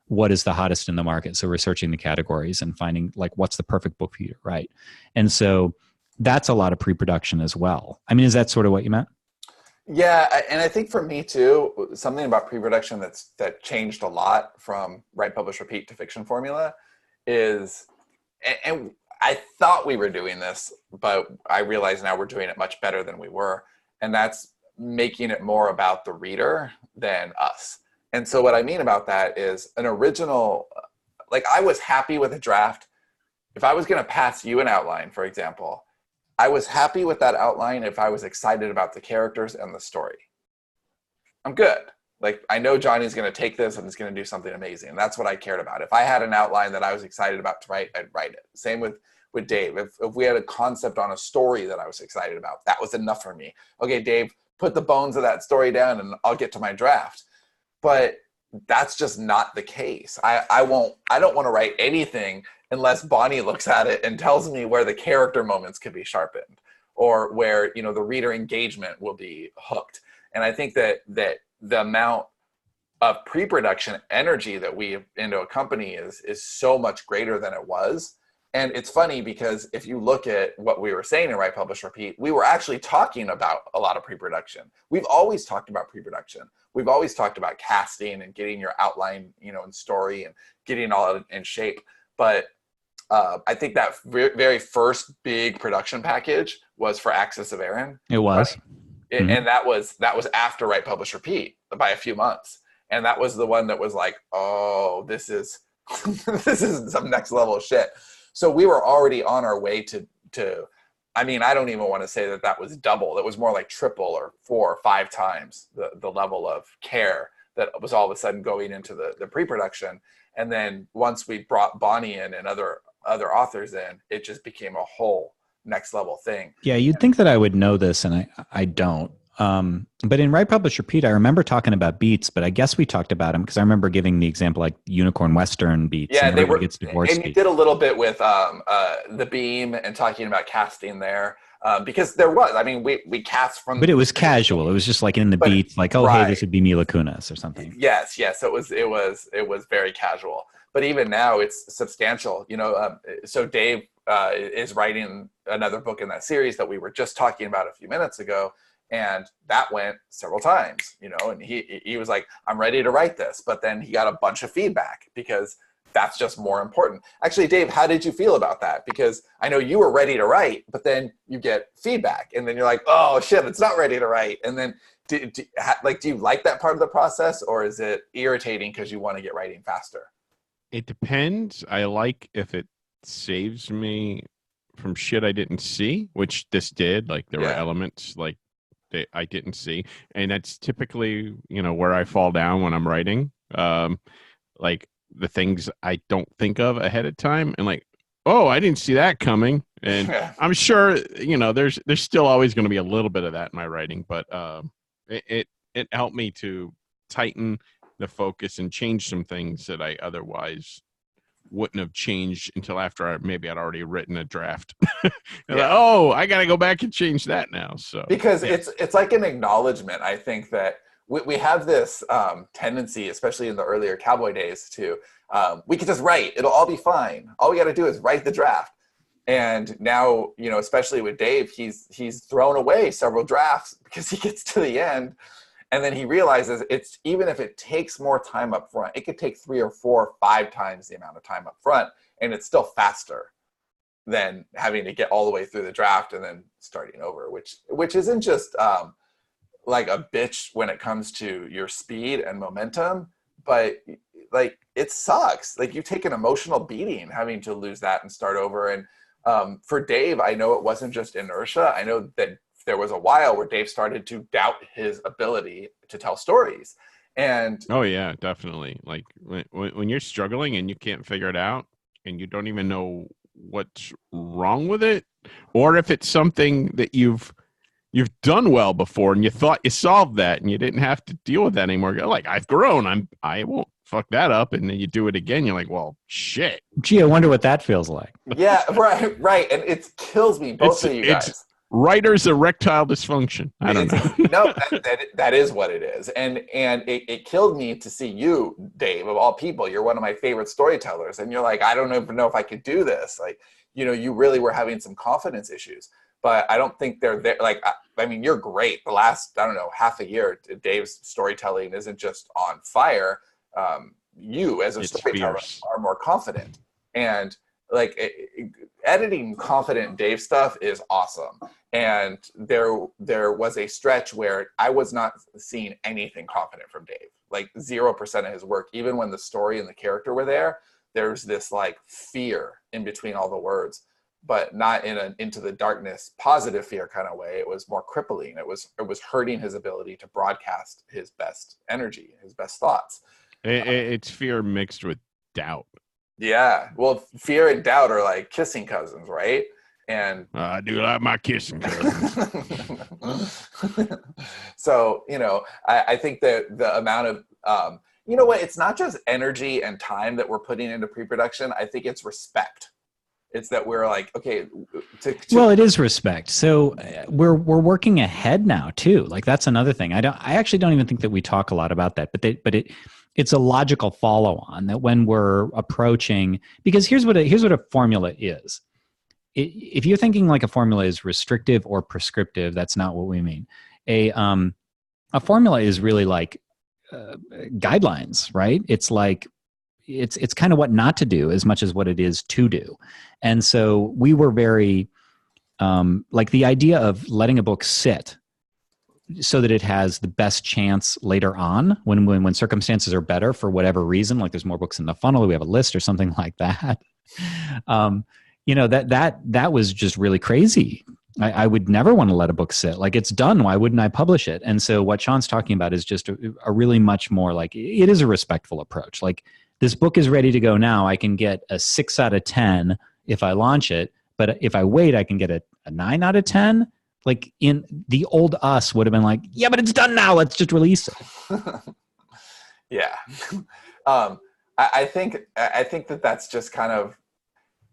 what is the hottest in the market. So researching the categories and finding like what's the perfect book for you to write. And so that's a lot of pre-production as well. I mean, is that sort of what you meant? Yeah, and I think for me too, something about pre-production that changed a lot from write, publish, repeat to fiction formula is, and I thought we were doing this, but I realize now we're doing it much better than we were, and that's making it more about the reader than us. And so what I mean about that is an original, like I was happy with a draft. If I was going to pass you an outline, for example, I was happy with that outline if I was excited about the characters and the story. I'm good. Like, I know Johnny's going to take this and he's going to do something amazing. And that's what I cared about. If I had an outline that I was excited about to write, I'd write it. Same with Dave. If we had a concept on a story that I was excited about, that was enough for me. Okay, Dave, put the bones of that story down and I'll get to my draft. But that's just not the case. I don't want to write anything unless Bonnie looks at it and tells me where the character moments could be sharpened or where, you know, the reader engagement will be hooked. And I think that the amount of pre-production energy that we have into a company is so much greater than it was. And it's funny because if you look at what we were saying in Write, Publish, Repeat, we were actually talking about a lot of pre-production. We've always talked about pre-production. We've always talked about casting and getting your outline, you know, and story and getting all in shape. But I think that very first big production package was for Axis of Aaron. It was. Right? And that was after Write, Publish, Repeat by a few months. And that was the one that was like, oh, this is this is some next level shit. So we were already on our way to I mean, I don't even want to say that was double. It was more like triple or 4 or 5 times the level of care that was all of a sudden going into the pre-production. And then once we brought Bonnie in and other authors in, it just became a whole next level thing. Yeah, you'd think that I would know this, and I don't. But in Write, Publish, Repeat, I remember talking about beats, but I guess we talked about them because I remember giving the example like Unicorn Western beats. Yeah, and they were. Gets divorced and you did a little bit with the Beam and talking about casting there because there was. I mean, we cast from. But it was casual. It was just like in the beats, like, oh, right. Hey, this would be Mila Kunis or something. Yes. It was very casual. But even now, it's substantial. You know, so Dave is writing another book in that series that we were just talking about a few minutes ago. And that went several times, you know, and he was like, I'm ready to write this. But then he got a bunch of feedback because that's just more important. Actually, Dave, how did you feel about that? Because I know you were ready to write, but then you get feedback and then you're like, oh, shit, it's not ready to write. And then do you like that part of the process, or is it irritating because you want to get writing faster? It depends. I like if it saves me from shit I didn't see, which this did. Like there were elements like I didn't see, and that's typically, you know, where I fall down when I'm writing, like the things I don't think of ahead of time, and like, oh, I didn't see that coming. And I'm sure, you know, there's still always going to be a little bit of that in my writing, but it helped me to tighten the focus and change some things that I otherwise wouldn't have changed until after I'd already written a draft. Like, oh, I got to go back and change that now. So because it's like an acknowledgement. I think that we have this tendency, especially in the earlier Cowboy days, to we can just write. It'll all be fine. All we got to do is write the draft. And now, you know, especially with Dave, he's thrown away several drafts because he gets to the end. And then he realizes it's, even if it takes more time up front, it could take 3 or 4 or 5 times the amount of time up front, and it's still faster than having to get all the way through the draft and then starting over, which isn't just like a bitch when it comes to your speed and momentum, but like it sucks. Like you take an emotional beating having to lose that and start over. And For Dave, I know it wasn't just inertia. I know that there was a while where Dave started to doubt his ability to tell stories. And oh yeah, definitely. Like when you're struggling and you can't figure it out and you don't even know what's wrong with it, or if it's something that you've done well before and you thought you solved that and you didn't have to deal with that anymore. You're like, I've grown. I won't fuck that up. And then you do it again. You're like, well, shit. Gee, I wonder what that feels like. yeah, right. And it kills me, both of you guys. Writer's erectile dysfunction. I don't know. No, that is what it is. And it killed me to see you, Dave, of all people. You're one of my favorite storytellers. And you're like, I don't even know if I could do this. Like, you really were having some confidence issues. But I don't think they're there. Like, I mean, you're great. The last, I don't know, half a year, Dave's storytelling isn't just on fire. You, as a storyteller, are more confident. And like editing confident Dave stuff is awesome. And there was a stretch where I was not seeing anything confident from Dave. Like 0% of his work, even when the story and the character were there, there's this like fear in between all the words, but not in an into the darkness, positive fear kind of way. It was more crippling. It was hurting his ability to broadcast his best energy, his best thoughts. It's fear mixed with doubt. Yeah. Well, fear and doubt are like kissing cousins, right? And I do like my kissing cousins. So, I think that the amount of, you know what, it's not just energy and time that we're putting into pre-production. I think it's respect. It's that we're like, okay. Well, it is respect. So we're working ahead now too. Like that's another thing. I actually don't even think that we talk a lot about that, but it's a logical follow on that when we're approaching, because here's what a formula is. If you're thinking like a formula is restrictive or prescriptive, that's not what we mean. A formula is really like guidelines, right? It's like it's kind of what not to do as much as what it is to do. And so we were very like the idea of letting a book sit so that it has the best chance later on when circumstances are better for whatever reason, like there's more books in the funnel, we have a list or something like that. That was just really crazy. I would never want to let a book sit. Like it's done. Why wouldn't I publish it? And so what Sean's talking about is just a really much more like, it is a respectful approach. Like this book is ready to go now. I can get a 6 out of 10 if I launch it. But if I wait, I can get a 9 out of 10. Like in the old us would have been like, yeah, but it's done now. Let's just release it. Yeah. I think that that's just kind of,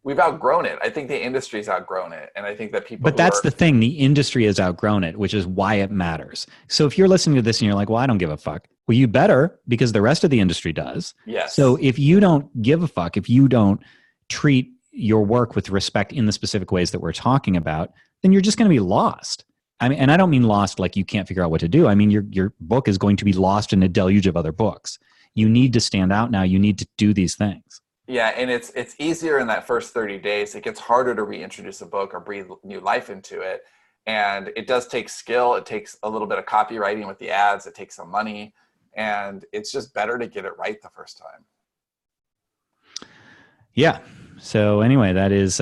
we've outgrown it. I think the industry's outgrown it. And I think that people. But that's the thing. The industry has outgrown it, which is why it matters. So if you're listening to this and you're like, well, I don't give a fuck. Well, you better, because the rest of the industry does. Yes. So if you don't give a fuck, if you don't treat your work with respect in the specific ways that we're talking about, then you're just going to be lost. I mean, and I don't mean lost like you can't figure out what to do. I mean, your book is going to be lost in a deluge of other books. You need to stand out now. You need to do these things. Yeah, and it's easier in that first 30 days. It gets harder to reintroduce a book or breathe new life into it. And it does take skill. It takes a little bit of copywriting with the ads. It takes some money. And it's just better to get it right the first time. Yeah. So anyway, that is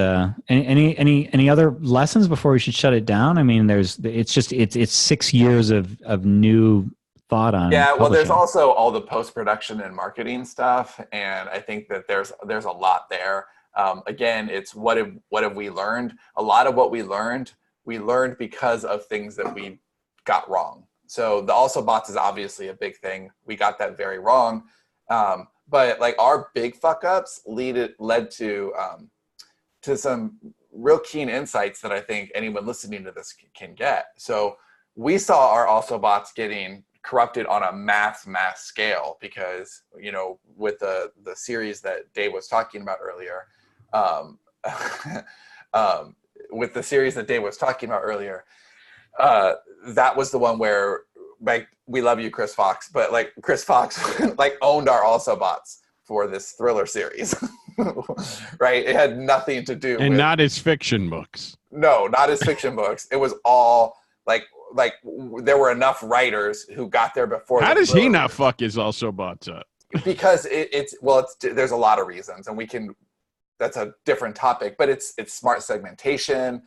any other lessons before we should shut it down? I mean, it's 6 years of new thought on. Yeah, well, there's also all the post-production and marketing stuff, and I think that there's a lot there. Again, it's what have we learned? A lot of what we learned because of things that we got wrong. So the also bots is obviously a big thing. We got that very wrong. But like our big fuck ups led to some real keen insights that I think anyone listening to this can get. So we saw our also bots getting corrupted on a mass scale because, with the series that Dave was talking about earlier, that was the one where, like, we love you, Chris Fox, but like Chris Fox like owned our also bots for this thriller series. Right? It had nothing to do and with, not his fiction books. No, not his fiction books. It was all like there were enough writers who got there before. How does he not fuck his also bots up? Because there's a lot of reasons, and we can that's a different topic, but it's smart segmentation.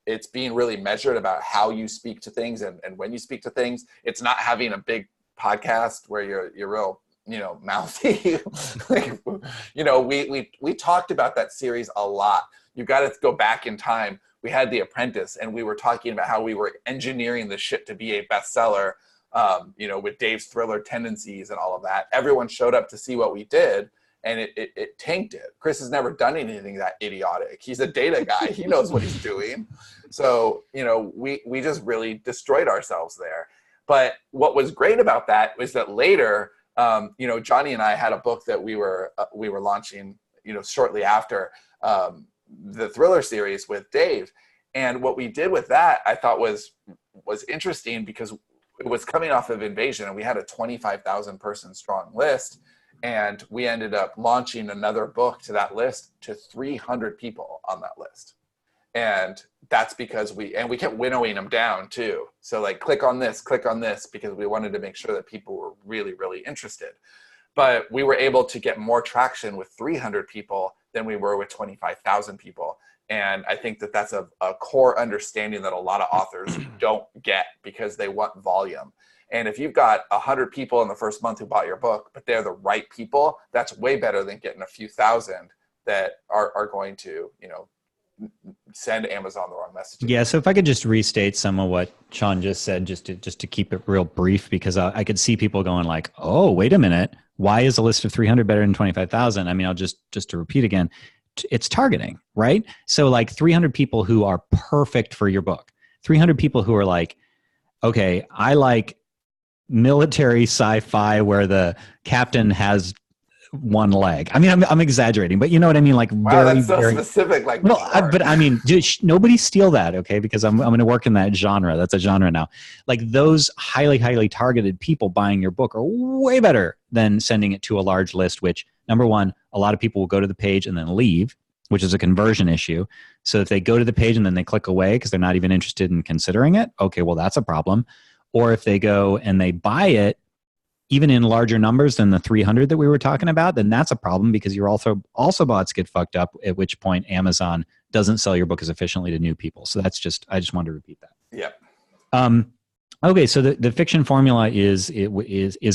It's being really measured about how you speak to things and when you speak to things. It's not having a big podcast where you're real, mouthy. Like, we talked about that series a lot. You got to go back in time. We had The Apprentice, and we were talking about how we were engineering the shit to be a bestseller, with Dave's thriller tendencies and all of that. Everyone showed up to see what we did, and it tanked it. Chris has never done anything that idiotic. He's a data guy. He knows what he's doing. So, we just really destroyed ourselves there. But what was great about that was that later, Johnny and I had a book that we were launching, shortly after the thriller series with Dave. And what we did with that, I thought was interesting, because it was coming off of Invasion, and we had a 25,000 person strong list. And we ended up launching another book to that list to 300 people on that list. And that's because we kept winnowing them down too. So like, click on this, because we wanted to make sure that people were really, really interested. But we were able to get more traction with 300 people than we were with 25,000 people. And I think that that's a core understanding that a lot of authors don't get, because they want volume. And if you've got 100 people in the first month who bought your book, but they're the right people, that's way better than getting a few thousand that are going to, send Amazon the wrong message. Yeah. So if I could just restate some of what Sean just said, just to keep it real brief, because I could see people going like, oh, wait a minute. Why is a list of 300 better than 25,000? I mean, I'll just to repeat again, it's targeting, right? So like 300 people who are perfect for your book, 300 people who are like, okay, I like military sci-fi where the captain has one leg. I mean, I'm exaggerating, but you know what I mean? Like, wow, that's so specific. Like, well, but I mean, nobody steal that, okay? Because I'm going to work in that genre. That's a genre now. Like, those highly, highly targeted people buying your book are way better than sending it to a large list, which, number one, a lot of people will go to the page and then leave, which is a conversion issue. So if they go to the page and then they click away because they're not even interested in considering it, okay, well, that's a problem. Or if they go and they buy it, even in larger numbers than the 300 that we were talking about, then that's a problem, because your also bots get fucked up, at which point Amazon doesn't sell your book as efficiently to new people. So that's I just wanted to repeat that. Yeah. Okay, so the fiction formula is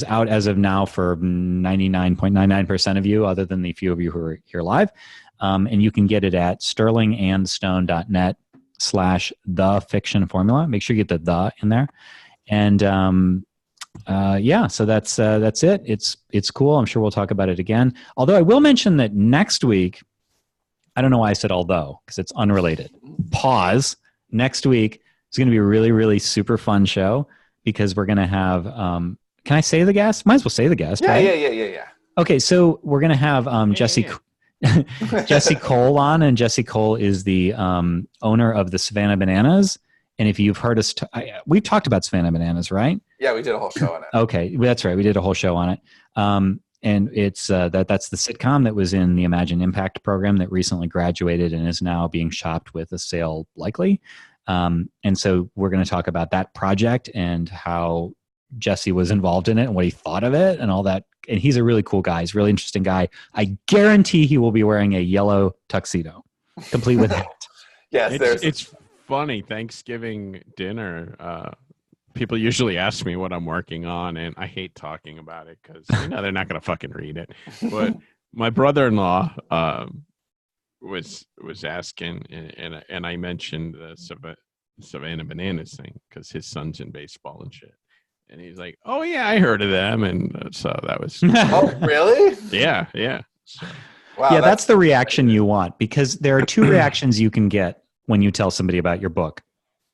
out as of now for 99.99% of you, other than the few of you who are here live. And you can get it at sterlingandstone.net/thefictionformula. Make sure you get the in there. And yeah, so that's it. It's cool. I'm sure we'll talk about it again. Although I will mention that next week, I don't know why I said although, because it's unrelated. Pause. Next week is going to be a really, really super fun show, because we're going to have, can I say the guest? Might as well say the guest, yeah, right? Yeah. Okay, so we're going to have Jesse Cole on, and Jesse Cole is the owner of the Savannah Bananas. And if you've heard us, we've talked about Savannah Bananas, right? Yeah, we did a whole show on it. Okay, that's right. We did a whole show on it. And it's that's the sitcom that was in the Imagine Impact program that recently graduated and is now being shopped with a sale likely. And so we're going to talk about that project and how Jesse was involved in it and what he thought of it and all that. And he's a really cool guy. He's a really interesting guy. I guarantee he will be wearing a yellow tuxedo, complete with hat. Yes, it's funny. Thanksgiving dinner, people usually ask me what I'm working on, and I hate talking about it because they're not going to fucking read it. But my brother-in-law was asking, and I mentioned the Savannah Bananas thing because his son's in baseball and shit. And he's like, "Oh yeah, I heard of them," and so that was. Oh really? Yeah. So. Wow, yeah, that's the reaction you want, because there are two reactions you can get when you tell somebody about your book.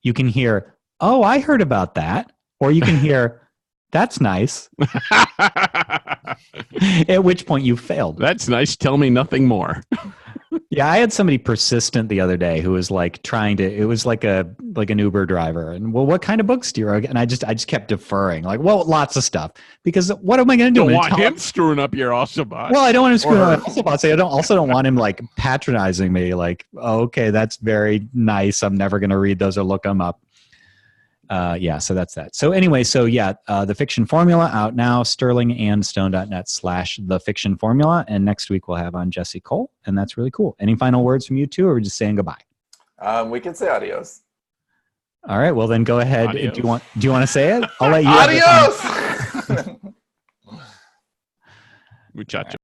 You can hear, "Oh, I heard about that," or you can hear, "That's nice." At which point you failed. That's nice. Tell me nothing more. Yeah, I had somebody persistent the other day who was like trying to. It was like an Uber driver, and well, what kind of books do you write? And I just kept deferring, like, well, lots of stuff, because what am I going to do? You don't want him screwing up your Autobot. Well, I don't want him screwing up my Autobot. I don't want him like patronizing me, like, oh, okay, that's very nice. I'm never going to read those or look them up. Yeah, so that's that. So anyway, so yeah, The Fiction Formula out now, sterlingandstone.net/The Fiction Formula. And next week we'll have on Jesse Cole, and that's really cool. Any final words from you two, or are we just saying goodbye? We can say adios. All right, well then go ahead. Adios. Do you want to say it? I'll let you. Adios! Muchacho.